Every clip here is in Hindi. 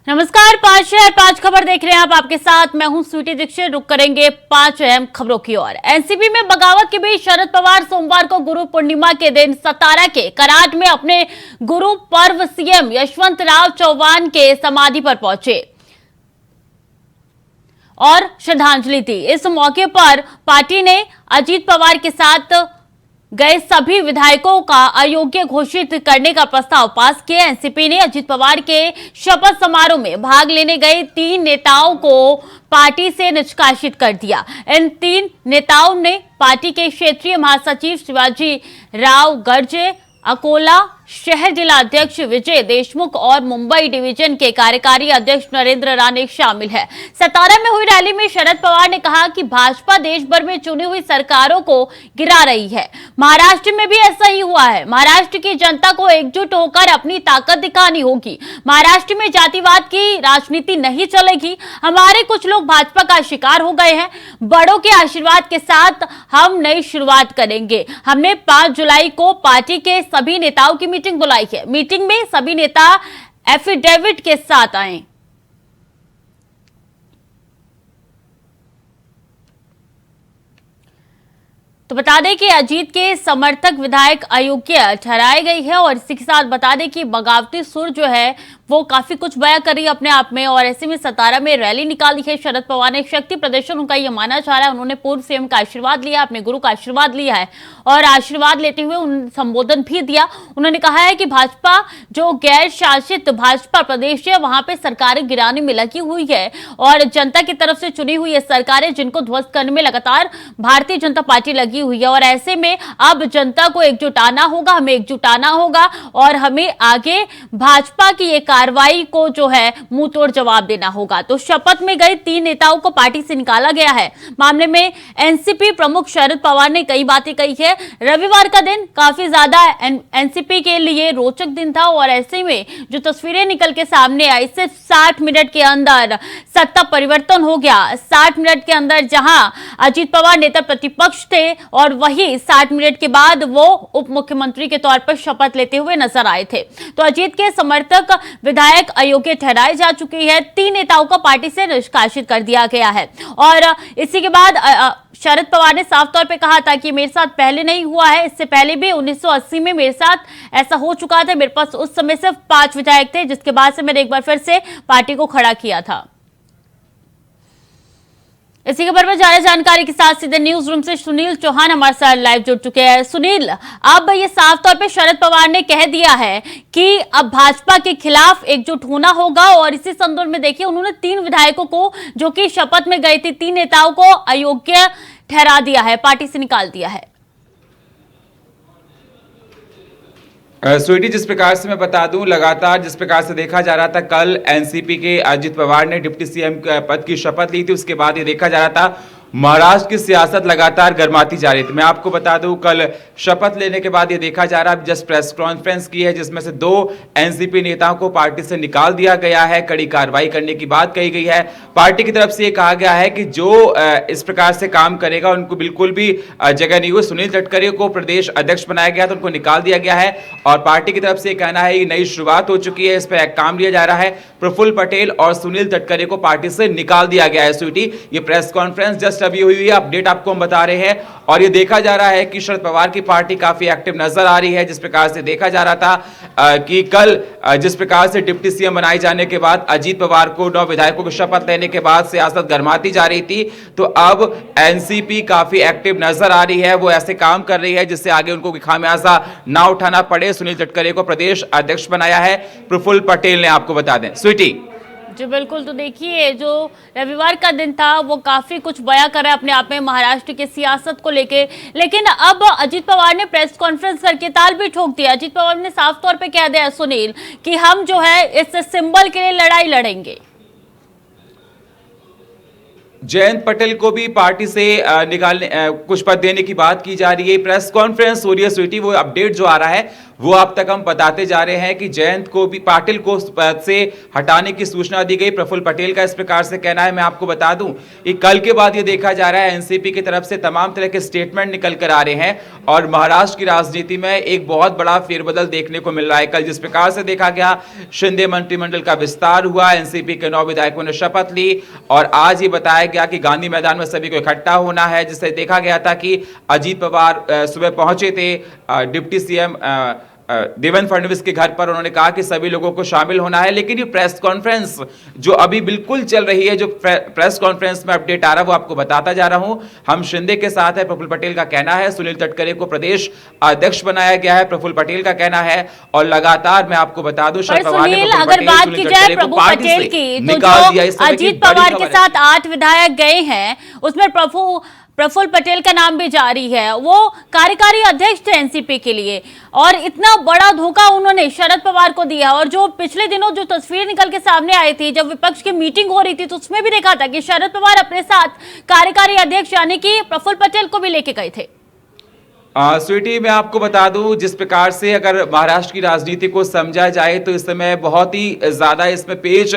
नमस्कार, 5 शहर 5 खबर देख रहे हैं आप। आपके साथ मैं हूं स्वीटी दीक्षित। रुक करेंगे 5 अहम खबरों की ओर। एनसीपी में बगावत के बीच शरद पवार सोमवार को गुरु पूर्णिमा के दिन सतारा के कराट में अपने गुरु पर्व सीएम यशवंतराव चौहान के समाधि पर पहुंचे और श्रद्धांजलि दी। इस मौके पर पार्टी ने अजीत पवार के साथ गए सभी विधायकों का अयोग्य घोषित करने का प्रस्ताव पास किया। एनसीपी ने अजीत पवार के शपथ समारोह में भाग लेने गए 3 नेताओं को पार्टी से निष्कासित कर दिया। इन 3 नेताओं ने पार्टी के क्षेत्रीय महासचिव शिवाजी राव गर्जे, अकोला शहर जिला अध्यक्ष विजय देशमुख और मुंबई डिवीजन के कार्यकारी अध्यक्ष नरेंद्र राणे शामिल है। सतारा में हुई रैली में शरद पवार ने कहा कि भाजपा देश भर में चुनी हुई सरकारों को गिरा रही है। महाराष्ट्र में भी ऐसा ही हुआ है। महाराष्ट्र की जनता को एकजुट होकर अपनी ताकत दिखानी होगी। महाराष्ट्र में जातिवाद की राजनीति नहीं चलेगी। हमारे कुछ लोग भाजपा का शिकार हो गए हैं। बड़ों के आशीर्वाद के साथ हम नई शुरुआत करेंगे। हमने 5 जुलाई को पार्टी के सभी नेताओं की मीटिंग बुलाई है। मीटिंग में सभी नेता एफिडेविट के साथ आए। तो बता दें कि अजीत के समर्थक विधायक अयोग्य ठहराए गए हैं और इसी के साथ बता दें कि बगावती सुर जो है वो काफी कुछ बयां कर रही है अपने आप में। और ऐसे में सतारा में रैली निकाली है शरद पवार ने। शक्ति प्रदर्शन उनका यह माना जा रहा है। उन्होंने पूर्व सीएम का आशीर्वाद लिया, अपने गुरु का आशीर्वाद लिया है और आशीर्वाद लेते हुए उन्होंने संबोधन भी दिया। उन्होंने कहा है कि भाजपा जो गैर शासित भाजपा प्रदेश है वहां पे सरकारें गिराने में लगी हुई है और जनता की तरफ से चुनी हुई है सरकारें जिनको ध्वस्त करने में लगातार भारतीय जनता पार्टी लगी हुई है। और ऐसे में अब जनता को एकजुट आना होगा, हमें एकजुट आना होगा और हमें आगे भाजपा की ये कार्रवाई को जो है मुंह तोड़ जवाब देना होगा। तो शपथ में गए 3 नेताओं को पार्टी से निकाला गया है। मामले में एनसीपी प्रमुख शरद पवार ने कई बातें कही है। रविवार का दिन काफी ज्यादा एनसीपी के लिए रोचक दिन था और ऐसे में जो तस्वीरें निकल के सामने आई, सिर्फ 60 मिनट के अंदर सत्ता परिवर्तन हो गया। 60 मिनट के अंदर जहां अजीत पवार नेता प्रतिपक्ष थे और वही 60 मिनट के बाद वो उप मुख्यमंत्री के तौर पर शपथ लेते हुए नजर आए थे। तो अजीत के समर्थक विधायक अयोग्य ठहराए जा चुकी है। 3 नेताओं को पार्टी से निष्कासित कर दिया गया है और इसी के बाद शरद पवार ने साफ तौर पे कहा था कि मेरे साथ पहले नहीं हुआ है, इससे पहले भी 1980 में मेरे साथ ऐसा हो चुका था। मेरे पास उस समय सिर्फ 5 विधायक थे, जिसके बाद से मैंने एक बार फिर से पार्टी को खड़ा किया था। इसी खबर में ज्यादा जानकारी के साथ सीधे न्यूज रूम से सुनील चौहान हमारे साथ लाइव जुड़ चुके हैं। सुनील, अब ये साफ तौर पे शरद पवार ने कह दिया है कि अब भाजपा के खिलाफ एकजुट होना होगा और इसी संदर्भ में देखिए उन्होंने 3 विधायकों को जो कि शपथ में गए थे, 3 नेताओं को अयोग्य ठहरा दिया है, पार्टी से निकाल दिया है। स्वीटी, जिस प्रकार से मैं बता दूं, लगातार जिस प्रकार से देखा जा रहा था, कल एनसीपी के अजित पवार ने डिप्टी सीएम पद की शपथ ली थी। उसके बाद ये देखा जा रहा था महाराष्ट्र की सियासत लगातार गर्माती जा रही थी। मैं आपको बता दूं, कल शपथ लेने के बाद ये देखा जा रहा है, जस्ट प्रेस कॉन्फ्रेंस की है जिसमें से 2 एनसीपी नेताओं को पार्टी से निकाल दिया गया है। कड़ी कार्रवाई करने की बात कही गई है। पार्टी की तरफ से ये कहा गया है कि जो इस प्रकार से काम करेगा उनको बिल्कुल भी जगह नहीं हुई। सुनील तटकरे को प्रदेश अध्यक्ष बनाया गया तो उनको निकाल दिया गया है और पार्टी की तरफ से कहना है कि नई शुरुआत हो चुकी है, इस पर एक काम लिया जा रहा है। प्रफुल्ल पटेल और सुनील तटकरे को पार्टी से निकाल दिया गया है। स्वीटी, ये प्रेस कॉन्फ्रेंस जस्ट अभी हुई है, अपडेट आपको हम बता रहे हैं और ये देखा जा रहा है कि शरद पवार की पार्टी काफी एक्टिव नजर आ रही है। जिस प्रकार से देखा जा रहा था कि कल जिस प्रकार से डिप्टी सीएम बनाए जाने के बाद अजीत पवार को 9 विधायकों की शपथ लेने के बाद सियासत गर्माती जा रही थी, तो अब एनसीपी काफी एक्टिव नजर आ रही है। वो ऐसे काम कर रही है जिससे आगे उनको खामियाजा ना उठाना पड़े। सुनील तटकरे को प्रदेश अध्यक्ष बनाया है प्रफुल्ल पटेल ने, आपको बता दें। स्वीटी जी बिल्कुल। तो देखिए जो रविवार का दिन था वो काफी कुछ बयां कर रहा है अपने आप में महाराष्ट्र की सियासत को लेके, लेकिन अब अजीत पवार ने प्रेस कॉन्फ्रेंस करके ताल भी ठोक दिया। अजीत पवार ने साफ तौर पे कह दिया सुनील कि हम जो है इस सिंबल के लिए लड़ाई लड़ेंगे। जयंत पटेल को भी पार्टी से निकालने कुछ पद देने की बात की जा रही है। प्रेस कॉन्फ्रेंस हो रही है स्वीटी, वो अपडेट जो आ रहा है वो अब तक हम बताते जा रहे हैं कि जयंत को भी पाटिल को पद से हटाने की सूचना दी गई। प्रफुल्ल पटेल का इस प्रकार से कहना है। मैं आपको बता दूं कि कल के बाद ये देखा जा रहा है एनसीपी की तरफ से तमाम तरह के स्टेटमेंट निकल कर आ रहे हैं और महाराष्ट्र की राजनीति में एक बहुत बड़ा फेरबदल देखने को मिल रहा है। कल जिस प्रकार से देखा गया, शिंदे मंत्रिमंडल का विस्तार हुआ, एनसीपी के 9 विधायकों ने शपथ ली और आज ये बताया गया कि गांधी मैदान में सभी को इकट्ठा होना है, जिससे देखा गया था कि अजीत पवार सुबह पहुंचे थे डिप्टी सीएम देवेंद्र फडणवीस के घर पर। उन्होंने कहा कि सभी लोगों को शामिल होना है, लेकिन ये प्रेस कॉन्फ्रेंस जो अभी बिल्कुल चल रही है, जो प्रेस कॉन्फ्रेंस में अपडेट आ रहा है वो आपको बताता जा रहा हूं। हम शिंदे के साथ है। प्रफुल्ल पटेल का कहना है सुनील तटकरे को प्रदेश अध्यक्ष बनाया गया है, प्रफुल्ल पटेल का कहना है। और लगातार मैं आपको बता दूं, शरद पवार ने अगर बात की जाए प्रफुल्ल पटेल की, तो जो अजीत पवार के साथ 8 विधायक गए हैं उसमें प्रफुल्ल पटेल का नाम भी जारी है। वो कार्यकारी अध्यक्ष थे एनसीपी के लिए और इतना बड़ा धोखा उन्होंने शरद पवार को दिया। और जो पिछले दिनों जो तस्वीर निकल के सामने आई थी, जब विपक्ष की मीटिंग हो रही थी, तो उसमें भी देखा था कि शरद पवार अपने साथ कार्यकारी अध्यक्ष यानी कि प्रफुल्ल पटेल को भी लेके गए थे। स्वीटी, मैं आपको बता दूं, जिस प्रकार से अगर महाराष्ट्र की राजनीति को समझा जाए तो इस समय बहुत ही ज्यादा इसमें पेच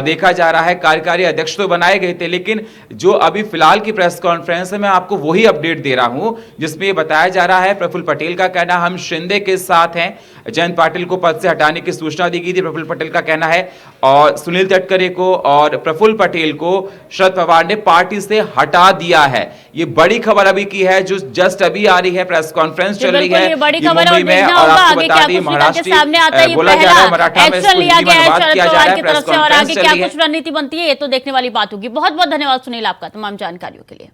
देखा जा रहा है। कार्यकारी अध्यक्ष तो बनाए गए थे, लेकिन जो अभी फिलहाल की प्रेस कॉन्फ्रेंस है मैं आपको वही अपडेट दे रहा हूं, जिसमें ये बताया जा रहा है प्रफुल्ल पटेल का कहना हम शिंदे के साथ हैं। जयंत पाटिल को पद से हटाने की सूचना दी गई थी, प्रफुल्ल पटेल का कहना है। और सुनील तटकरे को और प्रफुल्ल पटेल को शरद पवार ने पार्टी से हटा दिया है। ये बड़ी खबर अभी की है, जो जस्ट अभी आ रही है, प्रेस कॉन्फ्रेंस चल रही है मुंबई में। और आपको बता दी महाराष्ट्र बोला जा रहा है, मराठा में इसको हिंदी में अनुवाद किया जा रहा है। प्रेस कॉन्फ्रेंस क्या कुछ रणनीति बनती है, ये तो देखने वाली बात होगी। बहुत बहुत धन्यवाद सुनील आपका तमाम जानकारियों के लिए।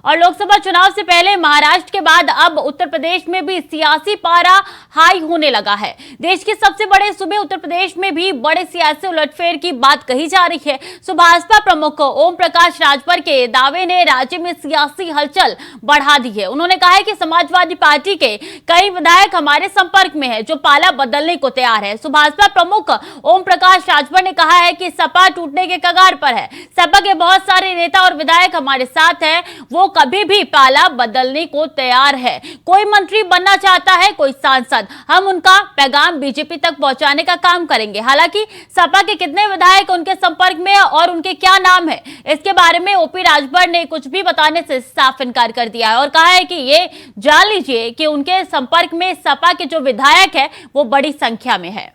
और लोकसभा चुनाव से पहले महाराष्ट्र के बाद अब उत्तर प्रदेश में भी सियासी पारा हाई होने लगा है। देश के सबसे बड़े सूबे उत्तर प्रदेश में भी बड़े सियासी उलटफेर की बात कही जा रही है। भाजपा प्रमुख ओम प्रकाश राजभर के दावे ने राज्य में सियासी हलचल बढ़ा दी है। उन्होंने कहा है कि समाजवादी पार्टी के कई विधायक हमारे संपर्क में है, जो पाला बदलने को तैयार है। भाजपा प्रमुख ओम प्रकाश राजभर ने कहा है कि सपा टूटने के कगार पर है। सपा के बहुत सारे नेता और विधायक हमारे साथ है, वो कभी भी पाला बदलने को तैयार है। कोई मंत्री बनना चाहता है, कोई सांसद, हम उनका पैगाम बीजेपी तक पहुंचाने का काम करेंगे। हालांकि सपा के कितने विधायक उनके संपर्क में और उनके क्या नाम है, इसके बारे में ओपी राजभर ने कुछ भी बताने से साफ इनकार कर दिया है और कहा है कि ये जान लीजिए कि उनके संपर्क में सपा के जो विधायक है वो बड़ी संख्या में है।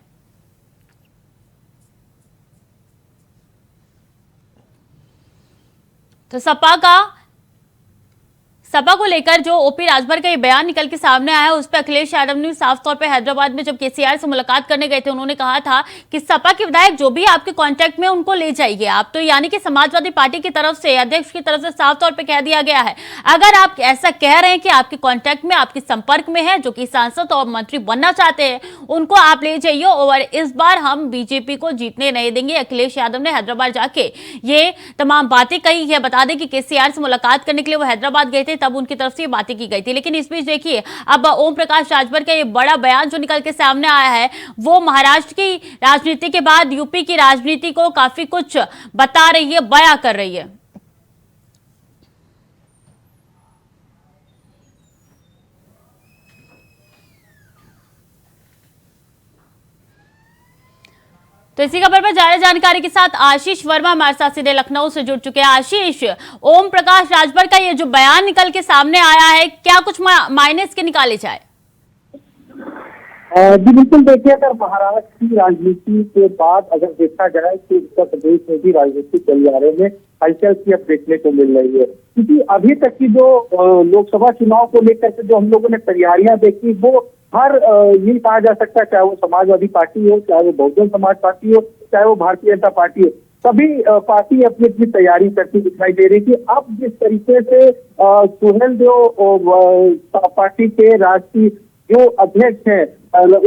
तो सपा को लेकर जो ओपी राजभर का ये बयान निकल के सामने आया है, उस पर अखिलेश यादव ने साफ तौर पे हैदराबाद में जब केसीआर से मुलाकात करने गए थे, उन्होंने कहा था कि सपा के विधायक जो भी आपके कांटेक्ट में उनको ले जाइए आप। तो यानी कि समाजवादी पार्टी की तरफ से, अध्यक्ष की तरफ से साफ तौर पे कह दिया गया है, अगर आप ऐसा कह रहे हैं कि आपके कांटेक्ट में, आपके संपर्क में है, जो कि सांसद और मंत्री बनना चाहते हैं, उनको आप ले जाइए और इस बार हम बीजेपी को जीतने नहीं देंगे। अखिलेश यादव ने हैदराबाद जाके ये तमाम बातें कही है। बता दें कि केसीआर से मुलाकात करने के लिए वो हैदराबाद गए थे, तब उनकी तरफ से ये बातें की गई थी। लेकिन इस बीच देखिए अब ओम प्रकाश राजभर का ये बड़ा बयान जो निकल के सामने आया है, वो महाराष्ट्र की राजनीति के बाद यूपी की राजनीति को काफी कुछ बता रही है, बयां कर रही है। तो इसी खबर पर ज्यादा जानकारी के साथ आशीष वर्मा हमारे साथ सीधे लखनऊ से जुड़ चुके हैं। आशीष, ओम प्रकाश राजभर का ये जो बयान निकल के सामने आया है, क्या कुछ मायने इसके निकाले जाए? जी बिल्कुल, देखिए अगर महाराष्ट्र की राजनीति के बाद अगर देखा जाए तो उत्तर प्रदेश में भी राजनीतिक गलियारे में हलचल की अब देखने को मिल रही है। क्योंकि अभी तक की जो लोकसभा चुनाव को लेकर के जो हम लोगों ने तैयारियां देखी, वो हर ये कहा जा सकता है, चाहे वो समाजवादी पार्टी हो, चाहे वो बहुजन समाज पार्टी हो, चाहे वो भारतीय जनता पार्टी हो, सभी पार्टी अपनी अपनी तैयारी करती दिखाई दे रही थी। अब जिस तरीके से सुहेल जो पार्टी के राष्ट्रीय जो अध्यक्ष है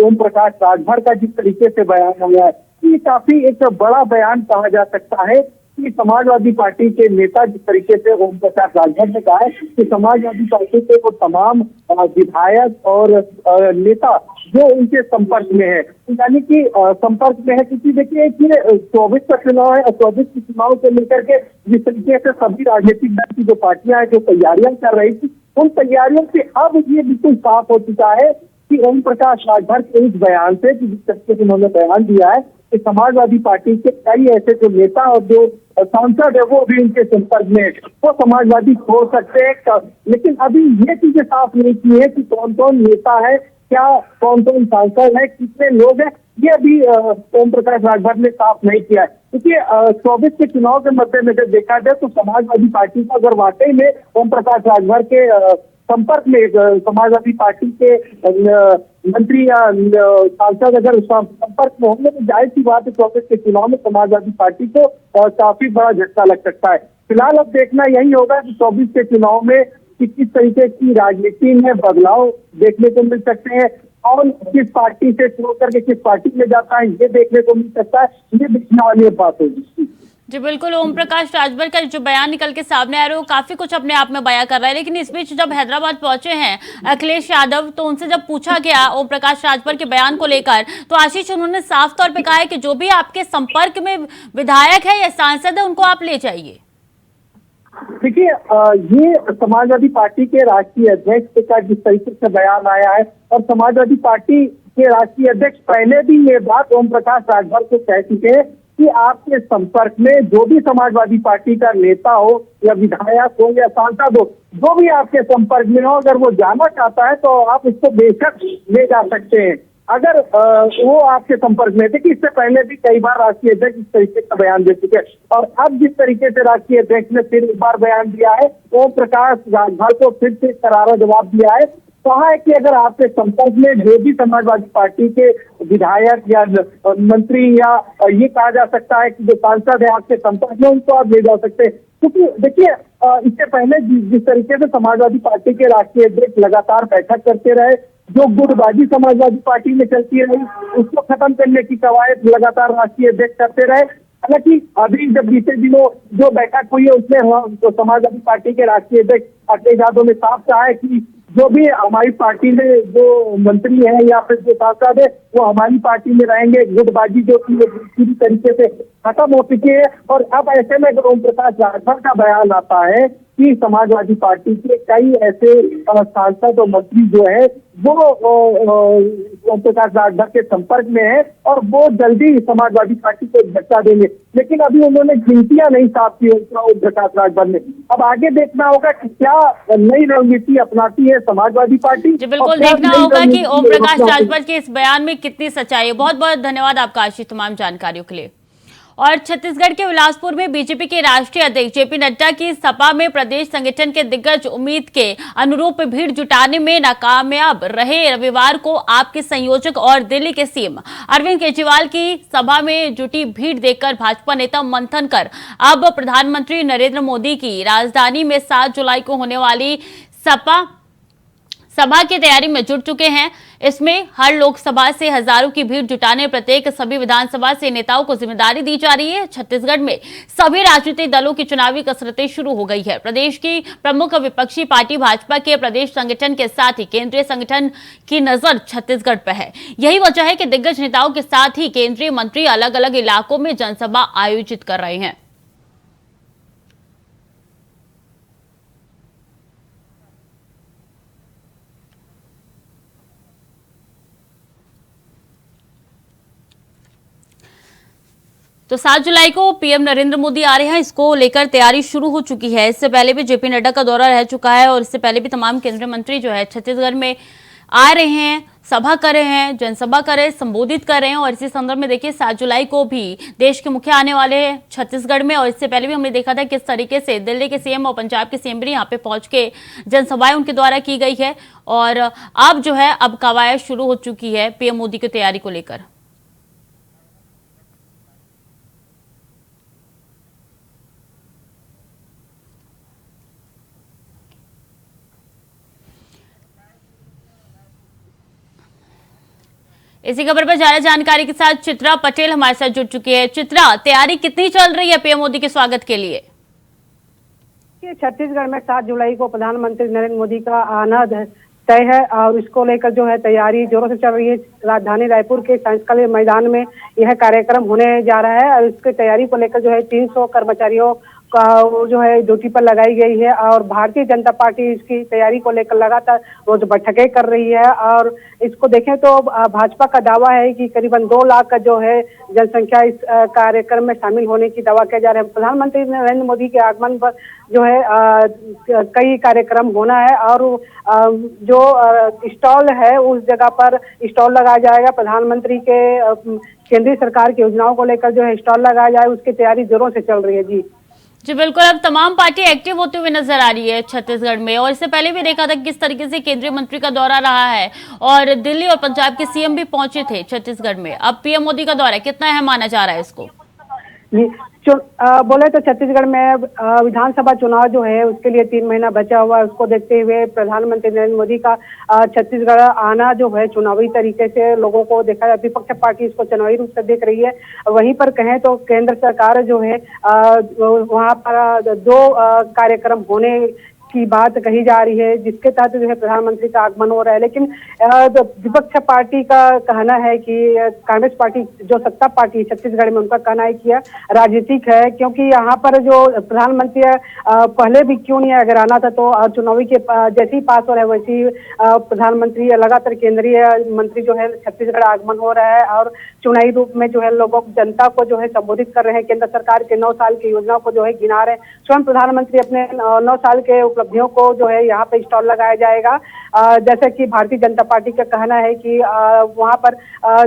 ओम प्रकाश राजभर का जिस तरीके से बयान आया है, ये काफी एक बड़ा बयान कहा जा सकता है कि समाजवादी पार्टी के नेता जिस तरीके से ओम प्रकाश राजभर ने कहा है कि समाजवादी पार्टी के वो तमाम विधायक और नेता जो उनके संपर्क में है, यानी कि संपर्क में है। क्योंकि देखिए कि 24 का चुनाव है और 24 के चुनाव को लेकर के जिस तरीके से सभी राजनीतिक दल की जो पार्टियां हैं जो तैयारियां कर रही थी, उन तैयारियों से अब ये बिल्कुल साफ हो चुका है कि ओम प्रकाश राजभर के इस बयान से, जिस तरीके से उन्होंने बयान दिया है कि समाजवादी पार्टी के कई ऐसे जो नेता और जो सांसद है वो भी उनके संपर्क में, वो समाजवादी हो सकते हैं। लेकिन अभी ये चीजें साफ नहीं की है कि कौन कौन नेता है, क्या कौन कौन सांसद है, कितने लोग हैं, ये अभी ओम प्रकाश राजभर ने साफ नहीं किया है। क्योंकि 24 के चुनाव के मद्देनजर देखा जाए तो समाजवादी पार्टी को अगर वाकई में ओम प्रकाश राजभर के संपर्क में समाजवादी पार्टी के मंत्री या सांसद अगर संपर्क में होंगे तो जाहिर सी बात है 24 के चुनाव में समाजवादी पार्टी को काफी बड़ा झटका लग सकता है। फिलहाल अब देखना यही होगा कि 24 के चुनाव में किस तरीके की राजनीति में बदलाव देखने को मिल सकते हैं और किस पार्टी से शुरू करके किस पार्टी में जाता है ये देखने को मिल सकता है। ये देखने वाली बात होगी। जी बिल्कुल, ओम प्रकाश राजभर का जो बयान निकल के सामने आ रहा है वो काफी कुछ अपने आप में बयां कर रहा है। लेकिन इस बीच जब हैदराबाद पहुंचे हैं अखिलेश यादव, तो उनसे जब पूछा गया ओम प्रकाश राजभर के बयान को लेकर, तो आशीष उन्होंने साफ तौर पे कहा है कि जो भी आपके संपर्क में विधायक है या सांसद है उनको आप ले जाइए। देखिए, ये समाजवादी पार्टी के राष्ट्रीय अध्यक्ष का जिस तरीके से बयान आया है, और समाजवादी पार्टी के राष्ट्रीय अध्यक्ष पहले भी ये बात ओम प्रकाश राजभर को कह चुके हैं कि आपके संपर्क में जो भी समाजवादी पार्टी का नेता हो या विधायक हो या सांसद हो, जो भी आपके संपर्क में हो, अगर वो जाना चाहता है तो आप उसको बेशक ले जा सकते हैं अगर वो आपके संपर्क में थे। कि इससे पहले भी कई बार राष्ट्रीय अध्यक्ष इस तरीके का बयान दे चुके हैं और अब जिस तरीके से राष्ट्रीय अध्यक्ष ने फिर एक बार बयान दिया है, ओम प्रकाश राजभर को फिर से करारा जवाब दिया है। कहा है कि अगर आपके संपर्क में जो भी समाजवादी पार्टी के विधायक या मंत्री या ये कहा जा सकता है कि जो सांसद है आपके संपर्क में, उनको आप ले जा सकते हैं। क्योंकि देखिए, इससे पहले जिस तरीके से समाजवादी पार्टी के राष्ट्रीय अध्यक्ष लगातार बैठक करते रहे, जो गुटबाजी समाजवादी पार्टी में चलती रही उसको खत्म करने की कवायद लगातार राष्ट्रीय अध्यक्ष करते रहे। हालांकि अभी जब बीते दिनों जो बैठक हुई है उसमें तो समाजवादी पार्टी के राष्ट्रीय अध्यक्ष अखिलेश यादव ने साफ कहा है कि जो भी हमारी पार्टी में जो मंत्री है या फिर जो सांसद है वो हमारी पार्टी में रहेंगे। गुटबाजी जो थी वो पूरी तरीके से खत्म हो चुकी है। और अब ऐसे में अगर ओम प्रकाश राजभर का बयान आता है कि समाजवादी पार्टी के कई ऐसे सांसद और मंत्री जो है वो ओम प्रकाश राजभर के संपर्क में है और वो जल्दी समाजवादी पार्टी को झटका देंगे। लेकिन अभी उन्होंने गिनतियां नहीं साफ की ओम प्रकाश राजभर ने। अब आगे देखना होगा कि क्या नई रणनीति अपनाती है समाजवादी पार्टी। जी बिल्कुल, देखना होगा कि ओम प्रकाश राजभर के इस बयान में कितनी सच्चाई है। बहुत बहुत धन्यवाद आपका आशीष तमाम जानकारियों के लिए। और छत्तीसगढ़ के बिलासपुर में बीजेपी के राष्ट्रीय अध्यक्ष जेपी नड्डा की सपा में प्रदेश संगठन के दिग्गज उम्मीद के अनुरूप भीड़ जुटाने में नाकामयाब रहे। रविवार को आपके संयोजक और दिल्ली के सीएम अरविंद केजरीवाल की सभा में जुटी भीड़ देखकर भाजपा नेता मंथन कर अब प्रधानमंत्री नरेंद्र मोदी की राजधानी में 7 जुलाई को होने वाली सभा की तैयारी में जुट चुके हैं। इसमें हर लोकसभा से हजारों की भीड़ जुटाने प्रत्येक सभी विधानसभा से नेताओं को जिम्मेदारी दी जा रही है। छत्तीसगढ़ में सभी राजनीतिक दलों की चुनावी कसरतें शुरू हो गई है। प्रदेश की प्रमुख विपक्षी पार्टी भाजपा के प्रदेश संगठन के साथ ही केंद्रीय संगठन की नजर छत्तीसगढ़ पर है। यही वजह है कि दिग्गज नेताओं के साथ ही केंद्रीय मंत्री अलग अलग इलाकों में जनसभा आयोजित कर रहे हैं। तो 7 जुलाई को पीएम नरेंद्र मोदी आ रहे हैं, इसको लेकर तैयारी शुरू हो चुकी है। इससे पहले भी जेपी नड्डा का दौरा रह चुका है और इससे पहले भी तमाम केंद्रीय मंत्री जो है छत्तीसगढ़ में आ रहे हैं, सभा कर रहे हैं, जनसभा कर रहे हैं, संबोधित कर रहे हैं। और इसी संदर्भ में देखिए 7 जुलाई को भी देश के मुखिया आने वाले हैं छत्तीसगढ़ में। और इससे पहले भी हमने देखा था किस तरीके से दिल्ली के सीएम और पंजाब के सीएम भी यहाँ पे पहुंच के जनसभाएं उनके द्वारा की गई है। और अब जो है अब कवायद शुरू हो चुकी है पीएम मोदी की तैयारी को लेकर। इसी खबर पर ज्यादा जानकारी के साथ चित्रा पटेल हमारे साथ जुड़ चुकी है। चित्रा, तैयारी कितनी चल रही है पीएम मोदी के स्वागत के लिए? छत्तीसगढ़ में 7 जुलाई को प्रधानमंत्री नरेंद्र मोदी का आना तय है और इसको लेकर जो है तैयारी जोरों से चल रही है। राजधानी रायपुर के सांस्कृतिक मैदान में यह कार्यक्रम होने जा रहा है और इसकी तैयारी को लेकर जो है 300 कर्मचारियों वो जो है ड्यूटी पर लगाई गई है और भारतीय जनता पार्टी इसकी तैयारी को लेकर लगातार रोज बैठकें कर रही है। और इसको देखें तो भाजपा का दावा है कि करीबन 2 लाख का जो है जनसंख्या इस कार्यक्रम में शामिल होने की दावा किया जा रहा है। प्रधानमंत्री नरेंद्र मोदी के आगमन पर जो है कई कार्यक्रम होना है और जो स्टॉल है उस जगह पर स्टॉल लगाया जाएगा। प्रधानमंत्री के केंद्रीय सरकार की योजनाओं को लेकर जो है स्टॉल लगाया जाए, उसकी तैयारी जोरों से चल रही है। जी बिल्कुल, अब तमाम पार्टी एक्टिव होते हुए नजर आ रही है छत्तीसगढ़ में, और इससे पहले भी देखा था किस तरीके से केंद्रीय मंत्री का दौरा रहा है और दिल्ली और पंजाब के सीएम भी पहुंचे थे छत्तीसगढ़ में। अब पीएम मोदी का दौरा कितना अहम माना जा रहा है इसको? बोले तो छत्तीसगढ़ में विधानसभा चुनाव जो है उसके लिए 3 महीना बचा हुआ है। उसको देखते हुए प्रधानमंत्री नरेंद्र मोदी का छत्तीसगढ़ आना जो है चुनावी तरीके से लोगों को देखा जाए, विपक्ष पार्टी इसको चुनावी रूप से देख रही है। वहीं पर कहें तो केंद्र सरकार जो है वहां पर 2 कार्यक्रम होने की बात कही जा रही है जिसके तहत जो है प्रधानमंत्री का आगमन हो रहा है। लेकिन विपक्ष पार्टी का कहना है कि कांग्रेस पार्टी जो सत्ता पार्टी छत्तीसगढ़ में, उनका कहना है कि राजनीतिक है, क्योंकि यहाँ पर जो प्रधानमंत्री पहले भी क्यों नहीं अगर आना था, तो चुनावी के जैसे ही पास हो रहा है वैसे ही प्रधानमंत्री लगातार केंद्रीय मंत्री जो है छत्तीसगढ़ आगमन हो रहा है और चुनावी रूप में जो है लोगों जनता को जो है संबोधित कर रहे हैं। केंद्र सरकार के 9 साल की योजनाओं को जो है गिना रहे हैं। स्वयं प्रधानमंत्री अपने 9 साल के उपलब्धियों को जो है यहाँ पे स्टॉल लगाया जाएगा। जैसे कि भारतीय जनता पार्टी का कहना है कि वहाँ पर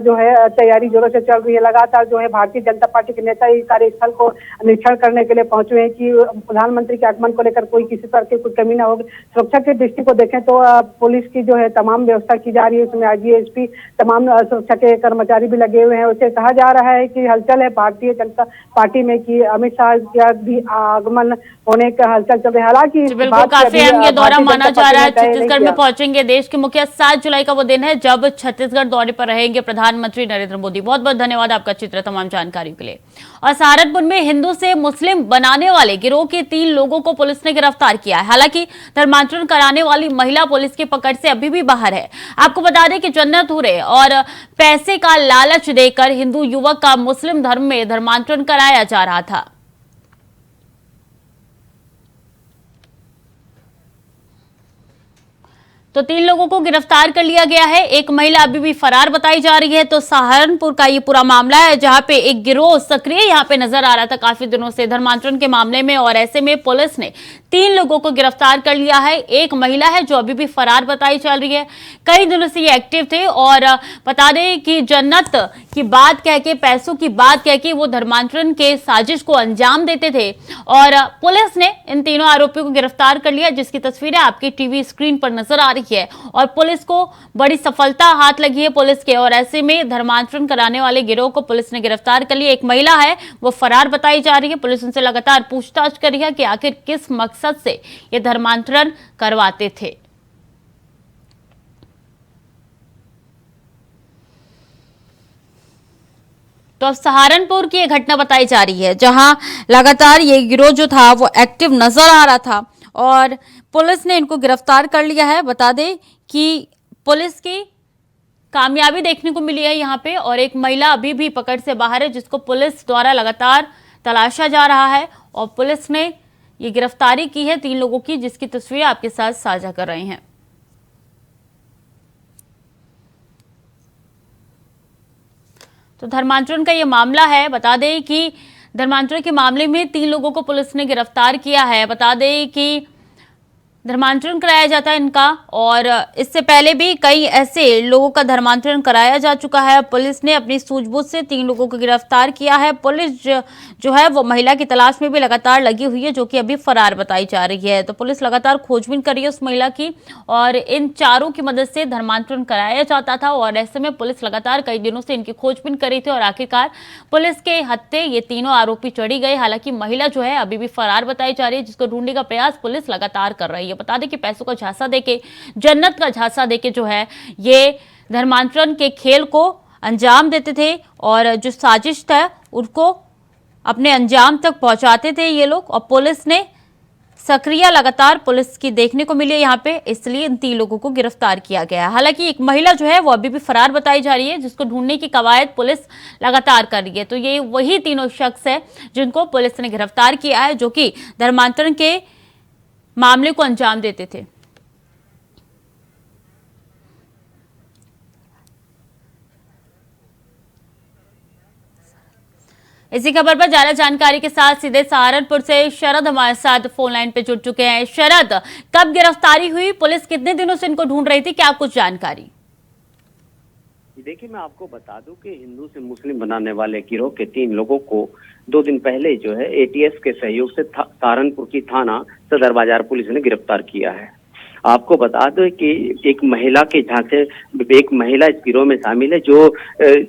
जो है तैयारी जोरों से चल रही है। लगातार जो है भारतीय जनता पार्टी के नेता इस कार्यस्थल को निरीक्षण करने के लिए पहुंचे हैं कि प्रधानमंत्री के आगमन को लेकर कोई किसी तरह की कोई कमी ना होगी। सुरक्षा की दृष्टि को देखें तो पुलिस की जो है तमाम व्यवस्था की जा रही है। उसमें आईजीएसपी तमाम सुरक्षा के कर्मचारी भी लगे हुए हैं। उसे कहा जा रहा है कि हलचल है भारतीय जनता पार्टी में कि अमित शाह का भी आगमन होने का हलचल चल रही है। हालांकि काफी अहम ये दौरा माना जा रहा है। छत्तीसगढ़ में पहुंचेंगे देश के मुखिया। 7 जुलाई का वो दिन है जब छत्तीसगढ़ दौरे पर रहेंगे प्रधानमंत्री नरेंद्र मोदी। बहुत बहुत धन्यवाद आपका चित्र तमाम जानकारी के लिए। और सहारनपुर में हिंदू से मुस्लिम बनाने वाले गिरोह के 3 लोगों को पुलिस ने गिरफ्तार किया है। हालांकि धर्मांतरण कराने वाली महिला पुलिस की पकड़ से अभी भी बाहर है। आपको बता दें कि जन्नत हुरे और पैसे का लालच देकर हिंदू युवक का मुस्लिम धर्म में धर्मांतरण कराया जा रहा था। तो 3 लोगों को गिरफ्तार कर लिया गया है। एक महिला अभी भी फरार बताई जा रही है। तो सहारनपुर का ये पूरा मामला है जहां पे एक गिरोह सक्रिय यहां पे नजर आ रहा था काफी दिनों से धर्मांतरण के मामले में, और ऐसे में पुलिस ने 3 लोगों को गिरफ्तार कर लिया है। एक महिला है जो अभी भी फरार बताई चल रही है। कई दिनों से ये एक्टिव थे और बता दें कि जन्नत की बात कह के, पैसों की बात कह के वो धर्मांतरण के साजिश को अंजाम देते थे। और पुलिस ने इन तीनों आरोपियों को गिरफ्तार कर लिया, जिसकी तस्वीरें आपकी टीवी स्क्रीन पर नजर आ रही है। और पुलिस को बड़ी सफलता हाथ लगी है पुलिस के, और ऐसे में धर्मांतरण कराने वाले गिरोह को पुलिस ने गिरफ्तार कर लिया। एक महिला है वो फरार बताई जा रही है। पुलिस उनसे लगातार पूछताछ कर रही है कि आखिर किस मकसद से ये धर्मांतरण करवाते थे। तो अब सहारनपुर की ये घटना बताई जा रही है जहां लगातार ये गिरोह जो था वो एक्टिव नजर आ रहा था और पुलिस ने इनको गिरफ्तार कर लिया है। बता दें कि पुलिस की कामयाबी देखने को मिली है यहाँ पे, और एक महिला अभी भी पकड़ से बाहर है जिसको पुलिस द्वारा लगातार तलाशा जा रहा है। और पुलिस ने ये गिरफ्तारी की है 3 लोगों की, जिसकी तस्वीरें आपके साथ साझा कर रहे हैं। तो धर्मांतरण का ये मामला है। बता दें कि धर्मांतरण के मामले में 3 लोगों को पुलिस ने गिरफ्तार किया है। बता दें कि धर्मांतरण कराया जाता है इनका, और इससे पहले भी कई ऐसे लोगों का धर्मांतरण कराया जा चुका है। पुलिस ने अपनी सूझबूझ से 3 लोगों को गिरफ्तार किया है। पुलिस जो है वो महिला की तलाश में भी लगातार लगी हुई है, जो कि अभी फरार बताई जा रही है। तो पुलिस लगातार खोजबीन कर रही है उस महिला की, और इन चारों की मदद से धर्मांतरण कराया जाता था। और ऐसे में पुलिस लगातार कई दिनों से इनकी खोजबीन कर रही थी, और आखिरकार पुलिस के हत्थे ये तीनों आरोपी चढ़ी गए। हालांकि महिला जो है अभी भी फरार बताई जा रही है, जिसको ढूंढने का प्रयास पुलिस लगातार कर रही है। बता दें कि पैसों का झांसा देके, जन्नत का झांसा देके जो है ये धर्मांतरण के खेल को अंजाम देते थे, और जो साजिश था उनको अपने अंजाम तक पहुंचाते थे ये लोग। और पुलिस ने सक्रिय लगातार पुलिस की देखने को मिली है यहाँ पे, इसलिए इन 3 लोगों को गिरफ्तार किया गया है। हालांकि एक महिला जो है वो अभी भी फरार बताई जा रही है, जिसको ढूंढने की कवायद पुलिस लगातार कर रही है। तो ये वही तीनों शख्स है जिनको पुलिस ने गिरफ्तार किया है, जो कि धर्मांतरण के मामले को अंजाम देते थे। इसी खबर पर ज्यादा जानकारी के साथ सीधे सहारनपुर से शरद हमारे साथ फोन लाइन पे जुड़ चुके हैं। शरद, कब गिरफ्तारी हुई? पुलिस कितने दिनों से इनको ढूंढ रही थी? क्या कुछ जानकारी? देखिए, मैं आपको बता दूं कि हिंदू से मुस्लिम बनाने वाले गिरोह के 3 लोगों को 2 दिन पहले जो है एटीएस के सहयोग से सहारनपुर की थाना सदर बाजार पुलिस ने गिरफ्तार किया है। आपको बता दो कि एक महिला इस गिरोह में शामिल है, जो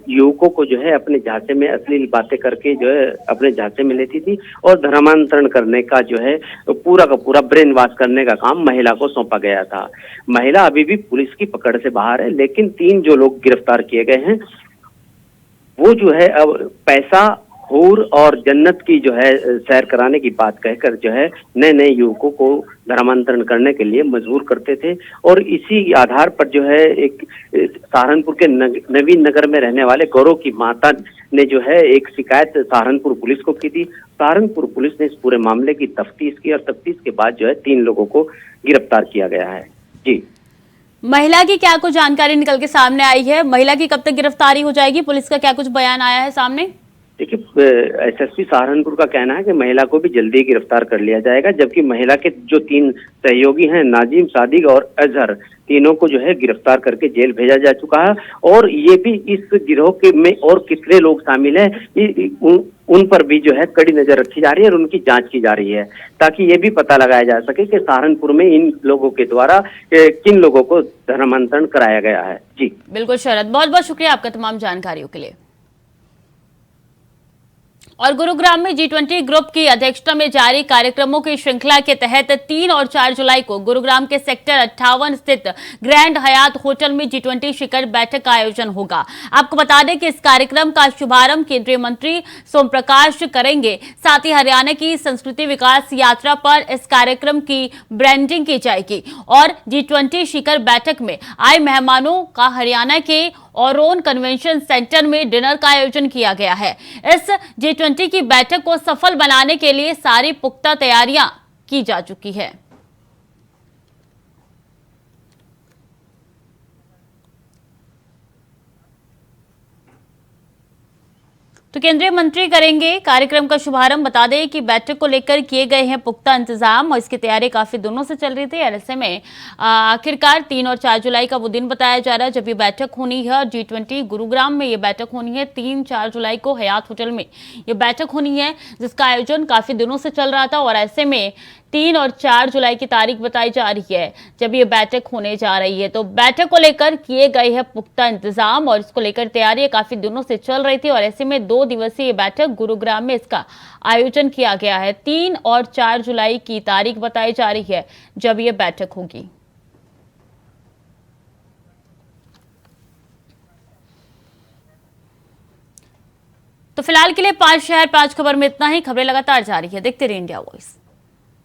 युवकों को जो है अपने झांसे में अश्लील बातें करके जो है अपने झांसे में लेती थी और धर्मांतरण करने का जो है पूरा का पूरा ब्रेन वॉश करने का काम महिला को सौंपा गया था। महिला अभी भी पुलिस की पकड़ से बाहर है, लेकिन 3 जो लोग गिरफ्तार किए गए हैं वो जो है अब पैसा, हूर और जन्नत की जो है सैर कराने की बात कहकर जो है नए नए युवकों को धर्मांतरण करने के लिए मजबूर करते थे। और इसी आधार पर जो है एक सहारनपुर के नवीन नगर में रहने वाले गौरव की माता ने जो है एक शिकायत सहारनपुर पुलिस को की थी। सहारनपुर पुलिस ने इस पूरे मामले की तफ्तीश की और तफ्तीश के बाद जो है 3 लोगों को गिरफ्तार किया गया है। जी, महिला की क्या कुछ जानकारी निकल के सामने आई है? महिला की कब तक गिरफ्तारी हो जाएगी? पुलिस का क्या कुछ बयान आया है सामने? देखिए, एसएसपी सहारनपुर का कहना है कि महिला को भी जल्दी गिरफ्तार कर लिया जाएगा, जबकि महिला के जो 3 सहयोगी हैं नाजिम, सादिक और अजहर, तीनों को जो है गिरफ्तार करके जेल भेजा जा चुका है। और ये भी इस गिरोह के में और कितने लोग शामिल हैं उन पर भी जो है कड़ी नजर रखी जा रही है और उनकी जांच की जा रही है, ताकि ये भी पता लगाया जा सके कि सहारनपुर में इन लोगों के द्वारा किन लोगों को धर्मांतरण कराया गया है। जी बिल्कुल शरद, बहुत बहुत शुक्रिया आपका तमाम जानकारियों के लिए। और गुरुग्राम में G20 ग्रुप की अध्यक्षता में जारी कार्यक्रमों की श्रृंखला के तहत 3 और 4 जुलाई को गुरुग्राम के सेक्टर 58 स्थित ग्रैंड हयात होटल में G20 शिखर बैठक का आयोजन होगा। आपको बता दें कि इस कार्यक्रम का शुभारंभ केंद्रीय मंत्री सोम प्रकाश करेंगे। साथ ही हरियाणा की संस्कृति विकास यात्रा पर इस कार्यक्रम की ब्रांडिंग की जाएगी और G20 शिखर बैठक में आए मेहमानों का हरियाणा के ओरोन कन्वेंशन सेंटर में डिनर का आयोजन किया गया है। इस G20 की बैठक को सफल बनाने के लिए सारी पुख्ता तैयारियां की जा चुकी है। तो केंद्रीय मंत्री करेंगे कार्यक्रम का शुभारंभ। बता दें कि बैठक को लेकर किए गए हैं पुख्ता इंतजाम और इसकी तैयारी काफी दिनों से चल रही थी। ऐसे में आखिरकार 3 और 4 जुलाई का वो दिन बताया जा रहा है जब ये बैठक होनी है। G20 गुरुग्राम में ये बैठक होनी है। 3-4 जुलाई को हयात होटल में ये बैठक होनी है, जिसका आयोजन काफी दिनों से चल रहा था। और ऐसे में 3 और 4 जुलाई की तारीख बताई जा रही है जब ये बैठक होने जा रही है। तो बैठक को लेकर किए गए हैं पुख्ता इंतजाम और इसको लेकर तैयारियां काफी दिनों से चल रही थी। और ऐसे में 2 दिवसीय बैठक गुरुग्राम में इसका आयोजन किया गया है। 3 और 4 जुलाई की तारीख बताई जा रही है जब ये बैठक होगी। तो फिलहाल के लिए 5 शहर 5 खबर में इतना ही। खबरें लगातार जारी है, देखते रहिए इंडिया वॉइस।